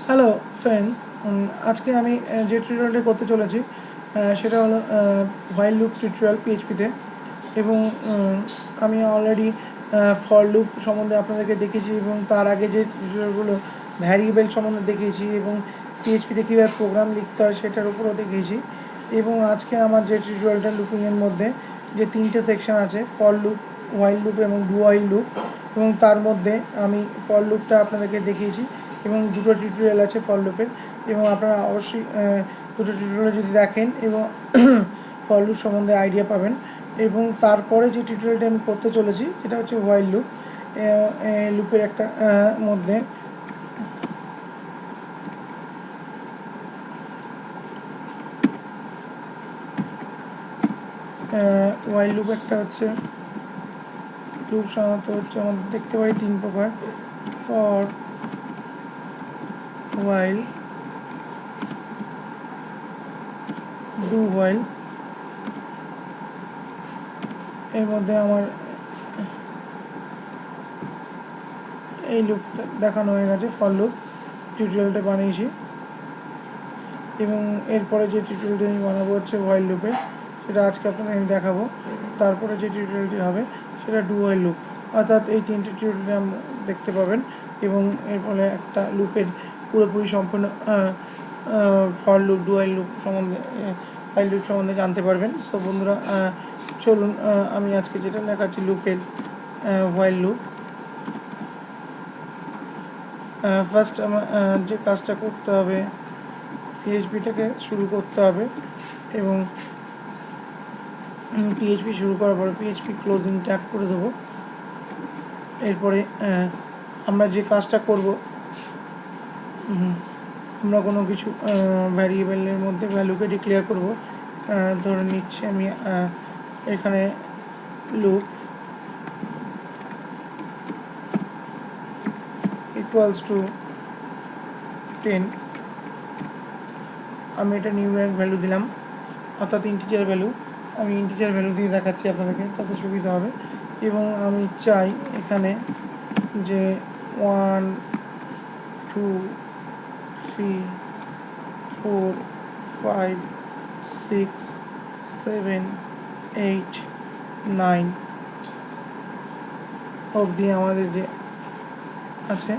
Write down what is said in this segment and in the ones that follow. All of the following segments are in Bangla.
হ্যালো ফ্রেন্ডস, আজকে আমি যে টিউটোরিয়ালটি করতে চলেছি সেটা হলো হোয়াইল লুপ টিউটোরিয়াল পিএইচপিতে। এবং আমি অলরেডি ফর লুপ সম্বন্ধে আপনাদেরকে দেখিয়েছি, এবং তার আগে যে টিউটোরিয়ালগুলো ভ্যারিয়েবল সম্বন্ধে দেখিয়েছি, এবং পিএইচপিতে কীভাবে প্রোগ্রাম লিখতে হয় সেটার উপরও দেখিয়েছি। এবং আজকে আমার যে টিউটোরিয়ালটা লুপিংয়ের মধ্যে যে তিনটে সেকশন আছে, ফর লুপ, হোয়াইল লুপ এবং ডু হোয়াইল লুপ, এবং তার মধ্যে আমি ফর লুপটা আপনাদেরকে দেখিয়েছি এবং দুটো টিউটোরিয়াল আছে ফর লুপের। এবং আপনারা অবশ্যই দুটো টিউটোরিয়াল যদি দেখেন এবং ফর লুপ সম্বন্ধে আইডিয়া পাবেন। এবং তারপরে যে টিউটোরিয়ালটা আমি করতে চলেছি সেটা হচ্ছে হোয়াইল লুপ। লুপের একটা মধ্যে হোয়াইল লুপ একটা হচ্ছে লুপ সাধারণত হচ্ছে আমাদের দেখতে পাই তিন প্রকার: ফর, হোয়াইল, ডু হোয়াইল। এর মধ্যে আমার এই লুপটা দেখানো হয়ে গেছে, ফর লুপ টিউটোরিয়ালটা বানিয়েছি। এবং এরপরে যে টিউটোরিয়ালটি আমি বানাবো হচ্ছে হোয়াইল লুপে, সেটা আজকে আপনাদের আমি দেখাবো। তারপরে যে টিউটোরিয়ালটি হবে সেটা ডু হোয়াইল লুপ। অর্থাৎ এই তিনটি টিউটোরিয়ালটি আমরা দেখতে পাবেন, এবং এর ফলে একটা লুপের পুরোপুরি সম্পূর্ণ for loop, do while loop সম্বন্ধে, হোয়াইল লুপ সম্বন্ধে জানতে পারবেন। সো বন্ধুরা, চলুন আমি আজকে যেটা দেখাচ্ছি লুপের হোয়াইল লুপ। ফার্স্ট আমার যে কাজটা করতে হবে, পিএইচপিটাকে শুরু করতে হবে। এবং পিএইচপি শুরু করার পরে পিএইচপি ক্লোজিং ট্যাগ করে দেবো। এরপরে আমরা যে কাজটা করব, আমরা কোনো কিছু ভ্যারিয়েবলের মধ্যে ভ্যালুকে ডিক্লেয়ার করব। ধরে নিচ্ছি আমি এখানে লুপ ইকুয়ালস টু 10। আমি এটা নিউমেরিক ভ্যালু দিলাম, অর্থাৎ ইন্টিজার ভ্যালু। আমি ইন্টিজার ভ্যালু দিয়ে দেখাচ্ছি আপনাদেরকে, তাতে সুবিধা হবে। এবং আমি চাই এখানে যে 1, 2, 3, 4, 5, 6, 7, 8, 9 অবধি আমাদের যে আছে,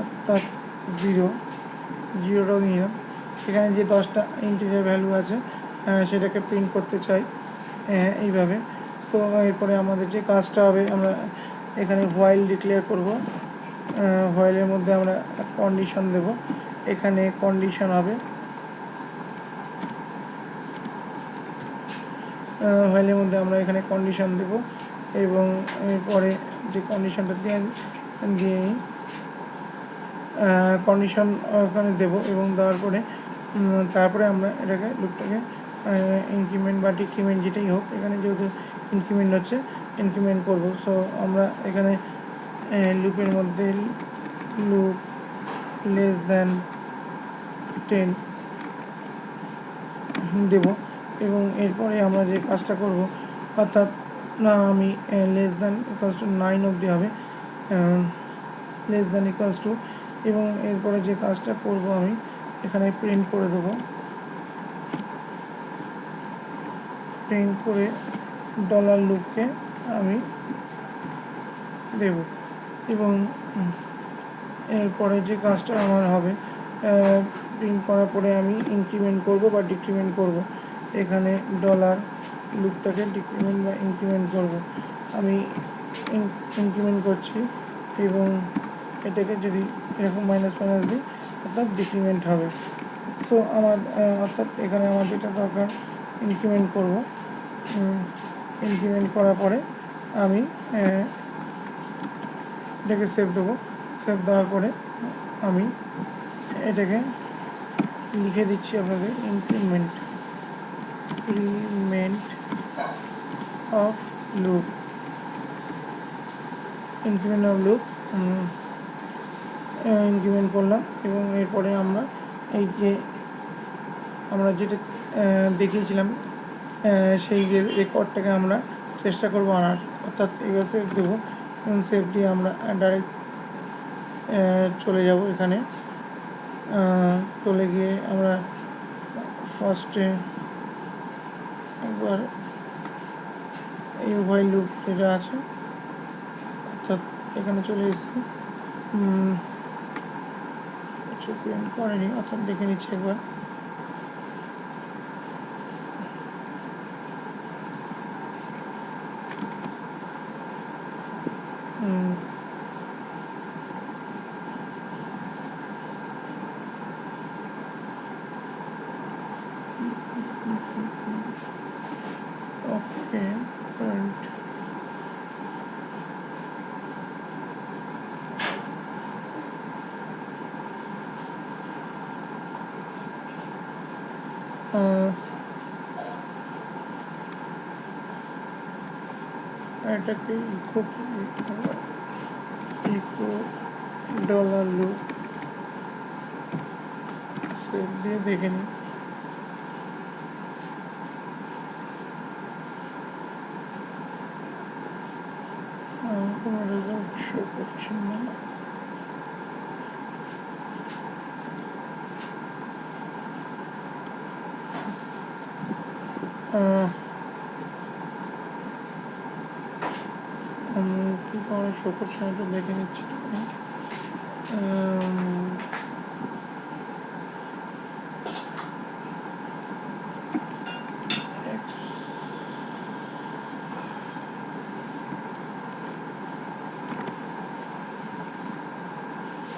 অর্থাৎ 0টাও নিলাম। এখানে যে 10টা ইন্টিজার ভ্যালু আছে সেটাকে প্রিন্ট করতে চাই এইভাবে। সো এরপরে আমাদের যে কাজটা হবে, আমরা এখানে হোয়াইল ডিক্লেয়ার করব। হোয়াইলের মধ্যে আমরা কন্ডিশন দেব। এখানে কন্ডিশন হবে, হোয়াইলের মধ্যে আমরা এখানে কন্ডিশন দেব। এবং এরপরে যে কন্ডিশনটা দিয়ে নিই, কন্ডিশন ওখানে দেব। এবং দেওয়ার পরে তারপরে আমরা এটাকে লুপটাকে ইনক্রিমেন্ট বা ডিক্রিমেন্ট যেটাই হোক, এখানে যেহেতু ইনক্রিমেন্ট হচ্ছে ইনক্রিমেন্ট করব। সো আমরা এখানে লুপের মধ্যে লুপ লেস দ্যান 10 দেব। এবং এরপরে আমরা যে কাজটা করব, অর্থাৎ না, আমি লেস দ্যান ইকুয়ালস টু 9 অবধি হবে, লেস দ্যান ইকুয়ালস টু। এবং এরপরে যে কাজটা করব, আমি এখানে প্রিন্ট করে দেবো। প্রিন্ট করে ডলার লুপকে আমি দেব। এবং এরপরে যে কাজটা আমার হবে, প্রিন্ট করার পরে আমি ইনক্রিমেন্ট করব বা ডিক্রিমেন্ট করব। এখানে ডলার লুপটাকে ডিক্রিমেন্ট বা ইনক্রিমেন্ট করব। আমি ইনক্রিমেন্ট করছি, এবং এটাকে যদি এরকম মাইনাস মাইনাস দিই, অর্থাৎ ডিক্রিমেন্ট হবে। সো আমার অর্থাৎ এখানে আমার যেটা দরকার, ইনক্রিমেন্ট করব। ইনক্রিমেন্ট করার পরে আমি এটাকে সেভ দেবো। সেভ দেওয়ার পরে আমি এটাকে লিখে দিচ্ছি আপনাদের, increment of loop, increment of loop increment করলাম। এবং এরপরে আমরা এই যে আমরা যেটা দেখিয়েছিলাম সেই রেকর্ডটাকে আমরা চেষ্টা করবো আনার, অর্থাৎ এবার সেভ দেবো। এবং সেভ দিয়ে আমরা ডাইরেক্ট চলে যাব এখানে চলে গিয়ে আমরা ফার্স্টে একবার এই হোয়াইল লুপ যেটা আছে অর্থাৎ এখানে চলে এসেছি, কিছু প্রিন্ট করেনি অর্থাৎ দেখে নিচ্ছি একবার। ওকে, প্রিন্ট এটাকে ইকো ডলার লুপ সেভ দিয়ে দেখে নিই। কোনো রেজাল্ট শো করছে না। কি কারণে শো করছে না এটা দেখে নিচ্ছি।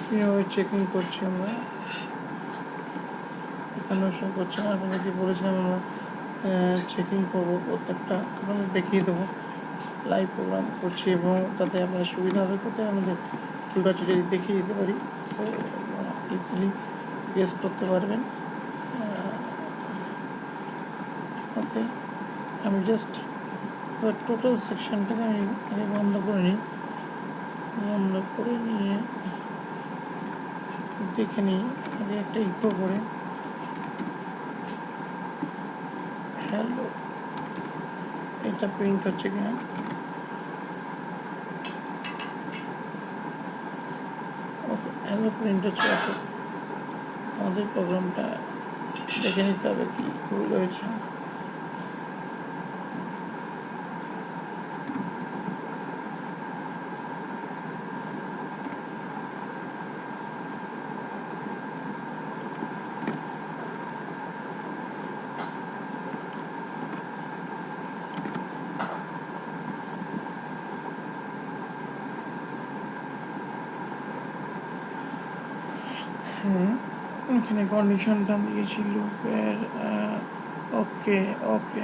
কীভাবে চেকিং করছি আমরা, এখানেও শো করছে না। আপনাদেরকে বলেছিলাম আমরা চেকিং করবো, প্রত্যেকটা আপনাদের দেখিয়ে দেবো। লাইভ প্রোগ্রাম করছি এবং তাতে আপনার সুবিধা হবে, কোথায় আমাদের ফুলটা যদি দেখিয়ে দিতে পারি, সো ইজিলি গেস করতে পারবেন। ওকে, আমি জাস্ট টোটাল সেকশনটাকে আমি আগে বন্ধ করে নিই, বন্ধ করে নিয়ে দেখে নিই আগে একটা ইকো করে। হ্যালো, এটা প্রিন্ট হচ্ছে কিনা। ওকে, হ্যালো প্রিন্ট হচ্ছে। আমাদের প্রোগ্রামটা দেখে নিতে হবে কি ভুল হয়েছে। এখানে কন্ডিশনটা দিয়েছি লুপের। ওকে ওকে,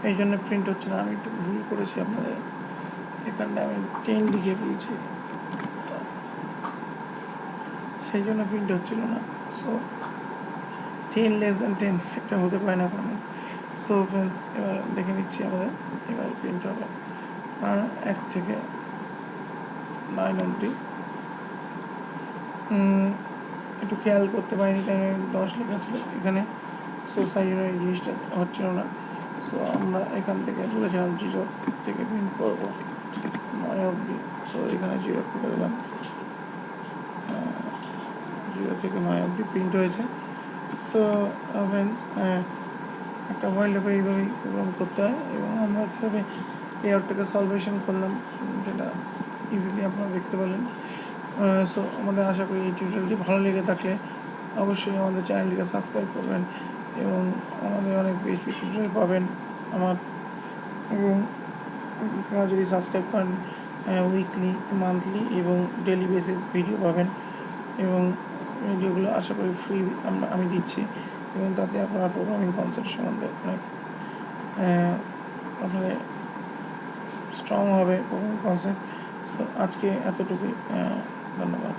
এই জন্য প্রিন্ট হচ্ছে না। আমি একটু ভুল করেছি, আপনাদের এখানটা আমি 10 লিখে ফেলেছি, সেই জন্য প্রিন্ট হচ্ছিল না। সো 10 লেস দ্যান 10 এটা হতে পারে না কোনো। সো ফ্রেন্ডস, এবার দেখে নিচ্ছি আমাদের এবার প্রিন্ট হবে 1 থেকে 9 অবধি। একটু খেয়াল করতে পারিনি, তাই 10 লেখা ছিল এখানে। সো তাই জন্য এই জিনিসটা হচ্ছিল না। সো আমরা এখান থেকে বলেছিলাম 0 থেকে প্রিন্ট করবো 9 অবধি। সো এখানে 0 করে দিলাম, 0 থেকে 9 অবধি প্রিন্ট হয়েছে। সো ফ্রেন্ডস, একটা হোয়াইল লুপে এইভাবেই প্রোগ্রাম করতে হয় এবং আমরা কীভাবে লেআউটটাকে সলভেশন করলাম যেটা ইজিলি আপনারা দেখতে পেলেন। সো আমাদের আশা করি এই টিউটোরিয়ালটি ভালো লেগে থাকলে অবশ্যই আমাদের চ্যানেলটিকে সাবস্ক্রাইব করবেন এবং আমাদের অনেক PHP টিউটোরিয়াল পাবেন আমার। এবং আপনারা যদি সাবস্ক্রাইব করেন উইকলি, মান্থলি এবং ডেলি বেসিস ভিডিও পাবেন এবং ভিডিওগুলো আশা করি ফ্রি আমি দিচ্ছি এবং তাতে আপনারা প্রোগ্রামিং কনসেপ্ট সম্বন্ধে অনেক আপনাদের স্ট্রং হবে প্রোগ্রামিং কনসেপ্ট। সো আজকে এতটুকুই, ধন্যবাদ।